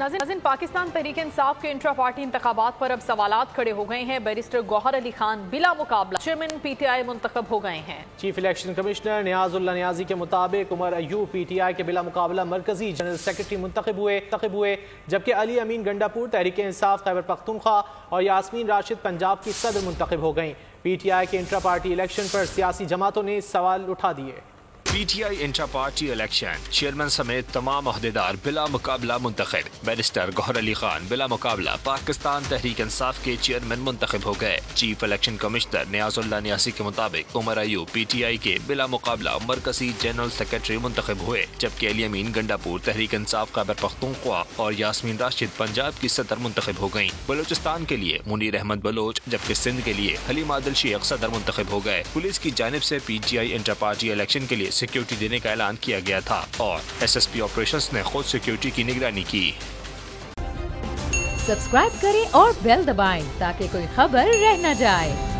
नाज़रीन, पाकिस्तान तहरीक इंसाफ के intra party इंतखाबात पर अब सवालात खड़े हो गए हैं। बैरिस्टर गौहर अली खान बिला मुकाबला चेयरमैन PTI मुंतखब हो गए हैं। चीफ इलेक्शन कमिश्नर नियाजुल्लाह नियाजी के मुताबिक उमर अयूब PTI के बिला मुकाबला मरकजी जनरल सेक्रेटरी मुंतखब हुए, जबकि अली अमीन गंडापुर तहरीक इंसाफ खैबर पख्तूनख्वा और यास्मीन राशिद पंजाब की सदर मुंतखब हो गईं। PTI के इंट्रा पार्टी इलेक्शन पर सियासी जमातों ने सवाल उठा दिए। PTI intra party election chairman समेत तमाम अहदेदार बिला मुकाबला मुंतखब। बैरिस्टर गौहर अली खान बिला मुकाबला पाकिस्तान तहरीक इंसाफ के चेयरमैन मुंतखब हो गए। चीफ इलेक्शन कमिश्नर नियाजुल्लाह नियाजी के मुताबिक उमर अयूब PTI के बिला मुकाबला मरकजी जनरल सेक्रेटरी मुंतखब हुए, जबकि अली अमीन गंडापुर तहरीक इंसाफ खैबर पख्तूनख्वा और यास्मीन राशिद पंजाब की सदर मुंतखब हो गयी। बलोचिस्तान के लिए मुनीर अहमद बलोच, जबकि सिंध के लिए हलीम आदिल शेख सदर मुंतखब हो गए। पुलिस की जानिब से PTI इंट्रा पार्टी इलेक्शन के लिए सिक्योरिटी देने का ऐलान किया गया था और SSP ऑपरेशंस ने खुद सिक्योरिटी की निगरानी की। सब्सक्राइब करें और बेल दबाएं ताकि कोई खबर रह न जाए।